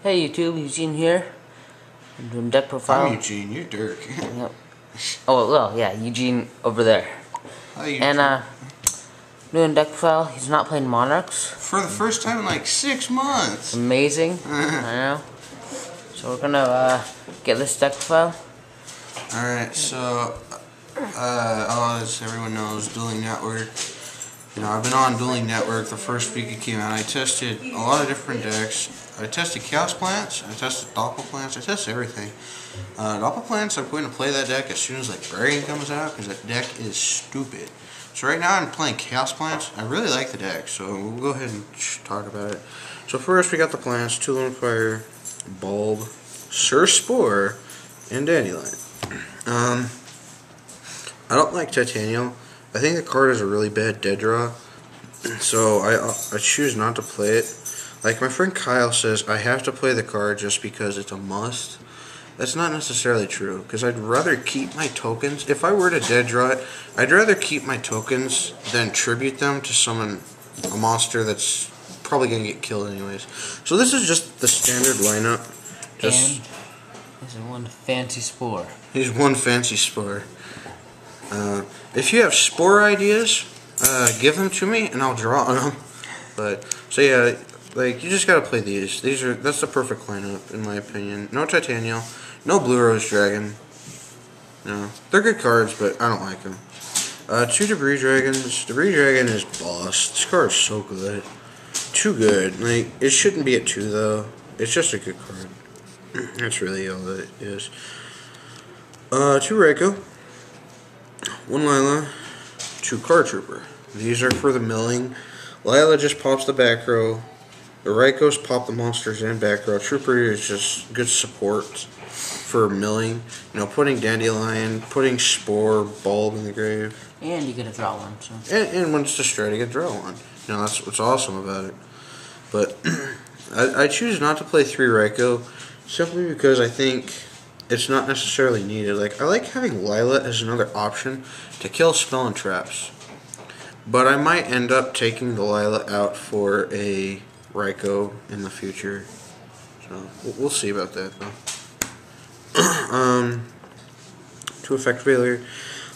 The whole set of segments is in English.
Hey YouTube, Eugene here. I'm doing deck profile. I'm Eugene, you're Dirk. Yep. Oh well, yeah, Eugene over there. Hi, Eugene. And doing deck profile. He's not playing Monarchs. For the first time in like 6 months. Amazing. I know. So we're gonna get this deck profile. Alright, so as everyone knows, Dueling Network. You know, I've been on Dueling Network the first week it came out. I tested a lot of different decks. I tested Chaos Plants, I tested Doppel Plants, I tested everything. Doppel Plants, I'm going to play that deck as soon as Librarian comes out, because that deck is stupid. So right now I'm playing Chaos Plants. I really like the deck, so we'll go ahead and talk about it. So first we got the plants, Tulip Fire, Bulb, Sir Spore, and Dandelion. I don't like Titanium. I think the card is a really bad dead draw, so I choose not to play it. Like my friend Kyle says, I have to play the card just because it's a must. That's not necessarily true, because I'd rather keep my tokens. If I were to dead draw it, I'd rather keep my tokens than tribute them to someone, a monster that's probably going to get killed anyways. So this is just the standard lineup. And he's one fancy Spore. He's one fancy Spore. If you have Spore ideas, give them to me and I'll draw on them. But so yeah, like you just gotta play these. That's the perfect lineup in my opinion. No Titanium, no Blue Rose Dragon. No, they're good cards, but I don't like them. 2 Debris Dragons. Debris Dragon is boss. This card is so good, too good. Like it shouldn't be at 2 though. It's just a good card. That's really all that it is. 2 Raikou. 1 Lila, 2 Card Trooper. These are for the milling. Lila just pops the back row. The Raikous pop the monsters and back row. Trooper is just good support for milling. You know, putting Dandelion, putting Spore, Bulb in the grave. And you get to draw one. So. And when it's destroyed, you get to draw one. You know, that's what's awesome about it. But I choose not to play 3 Raikou simply because I think it's not necessarily needed. Like, I like having Lila as another option to kill spell and traps. But I might end up taking the Lila out for a Raikou in the future. So, we'll see about that, though. 2 Effect Failure.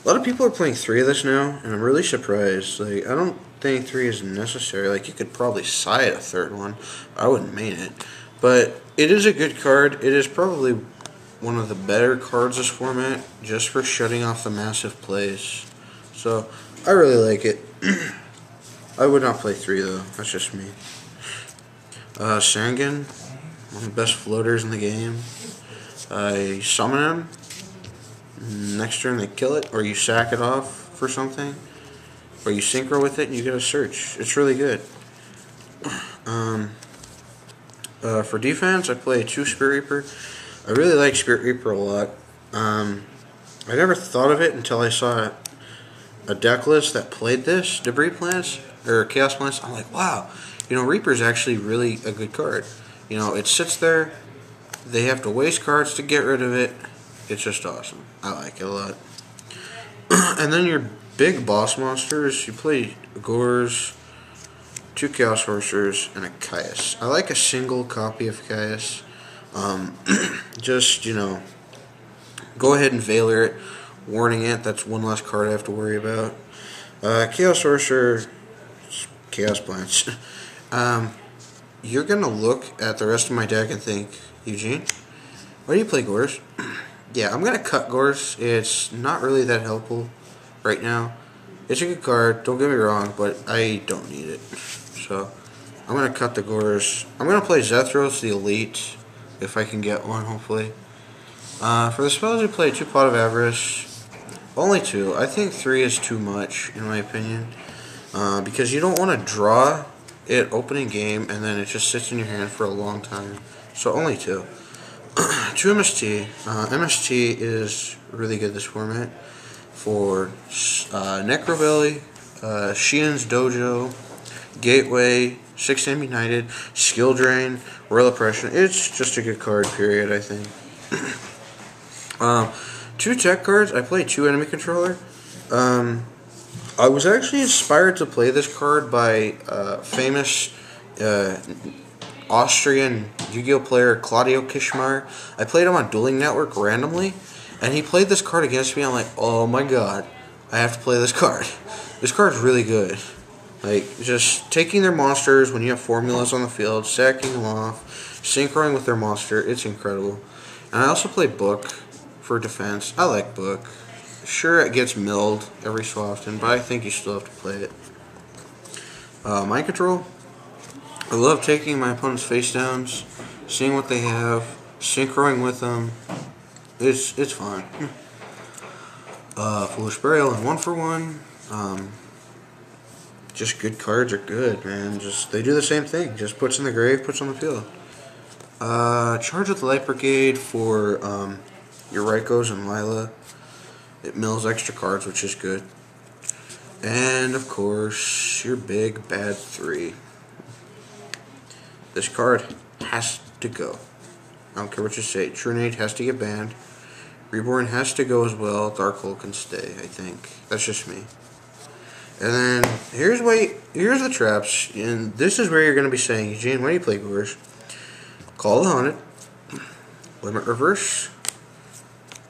A lot of people are playing 3 of this now, and I'm really surprised. Like, I don't think 3 is necessary. Like, you could probably side a 3rd one. I wouldn't main it. But it is a good card. It is probably one of the better cards this format, just for shutting off the massive plays. So, I really like it. I would not play 3 though, that's just me. Sangan, one of the best floaters in the game. I summon him, next turn they kill it, or you sack it off for something, or you synchro with it and you get a search. It's really good. For defense, I play 2 Spirit Reaper. I really like Spirit Reaper a lot. I never thought of it until I saw a deck list that played this, Debris Plants, or Chaos Plants. I'm like, wow, you know, Reaper's actually really a good card. You know, it sits there, they have to waste cards to get rid of it. It's just awesome. I like it a lot. And then your big boss monsters, you play Gores, 2 Chaos Sorcerers, and a Caius. I like a single copy of Caius. Just, you know, go ahead and Veiler it, warning it, that's one less card I have to worry about. Chaos Sorcerer, Chaos Plants. You're gonna look at the rest of my deck and think, Eugene, why do you play Gores? Yeah, I'm gonna cut Gores. It's not really that helpful right now. It's a good card, don't get me wrong, but I don't need it. So, I'm gonna cut the Gores. I'm gonna play Zethros, the Elite, if I can get one, hopefully. For the spells, you play 2 Pot of Avarice. Only 2. I think 3 is too much, in my opinion. Because you don't want to draw it opening game, and then it just sits in your hand for a long time. So only 2. 2 MST. MST is really good this format. For Necrovalley, Sheen's Dojo, Gateway, 6M United, Skill Drain, Royal Oppression. It's just a good card, period, I think. 2 tech cards. I play 2 Enemy Controller. I was actually inspired to play this card by famous Austrian Yu-Gi-Oh player Claudio Kishmar. I played him on Dueling Network randomly, and he played this card against me. I'm like, oh my god, I have to play this card. This card's really good. Like, just taking their monsters when you have formulas on the field, sacking them off, synchroing with their monster, it's incredible. And I also play Book for defense. I like Book. Sure, it gets milled every so often, but I think you still have to play it. Mind Control. I love taking my opponent's face downs, seeing what they have, synchroing with them. It's fun. Foolish Burial and 1-for-1. Just good cards are good, man. Just they do the same thing. Just puts in the grave, puts on the field. Charge with the Light Brigade for your Raikos and Lila. It mills extra cards, which is good. And of course, your big bad 3. This card has to go. I don't care what you say. True Nade has to get banned. Reborn has to go as well. Darkhold can stay, I think. That's just me. And then here's the traps, and this is where you're going to be saying, Eugene, why do you play Gorge? Call the Haunted, Limit Reverse,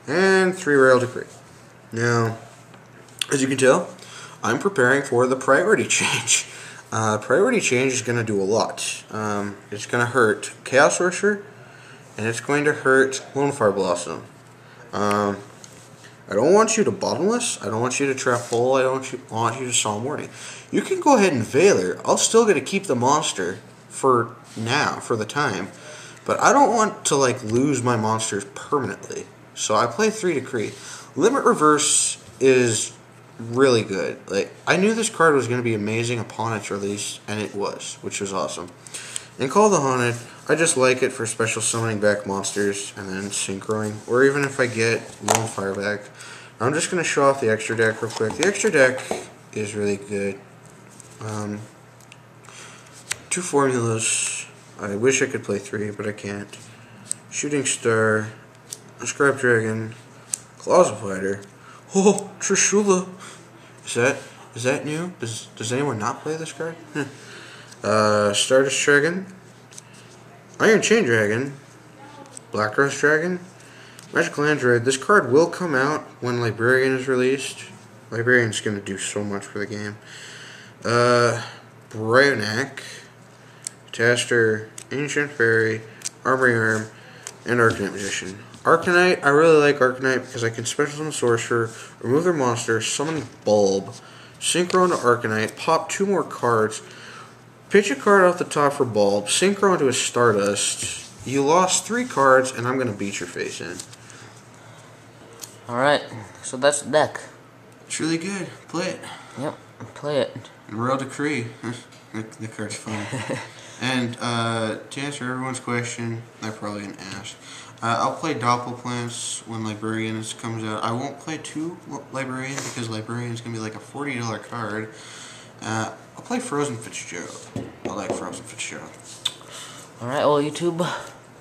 and 3 Rail Decree. Now, as you can tell, I'm preparing for the priority change. Priority change is going to do a lot. It's going to hurt Chaos Sorcerer, and it's going to hurt Lonefire Blossom. I don't want you to Bottomless. I don't want you to Trap Hole. I don't want you to Solemn Warning. You can go ahead and Veiler. I'll still get to keep the monster for now, for the time. But I don't want to like lose my monsters permanently. So I play 3 Decree. Limit Reverse is really good. Like, I knew this card was going to be amazing upon its release, and it was, which was awesome. And Call the Haunted, I just like it for special summoning back monsters and then synchroing, or even if I get Lonefire back. I'm just going to show off the extra deck real quick. The extra deck is really good. 2 formulas. I wish I could play 3, but I can't. Shooting Star, Scribe Dragon, Claws of Fighter. Oh, Trishula. Is that new? Does anyone not play this card? Stardust Dragon, Iron Chain Dragon, Black Rose Dragon, Magical Android. This card will come out when Librarian is released. Librarian's going to do so much for the game. Bryonak, Taster, Ancient Fairy, Armory Arm, and Arcanite Magician. Arcanite, I really like Arcanite because I can special summon Sorcerer, remove their monster, summon Bulb, synchro into Arcanite, pop 2 more cards, pitch a card off the top for Bulb, synchro into a Stardust. You lost 3 cards, and I'm going to beat your face in. Alright, so that's the deck. It's really good. Play it. Yep, play it. And Royal Decree. The card's fun. And to answer everyone's question, they're probably going to ask. I'll play Doppelplants when Librarians comes out. I won't play 2 Librarian because Librarian's going to be like a $40 card. I'll play Frozen Fitzgerald. I like Frozen Fitzgerald. Alright, well, YouTube,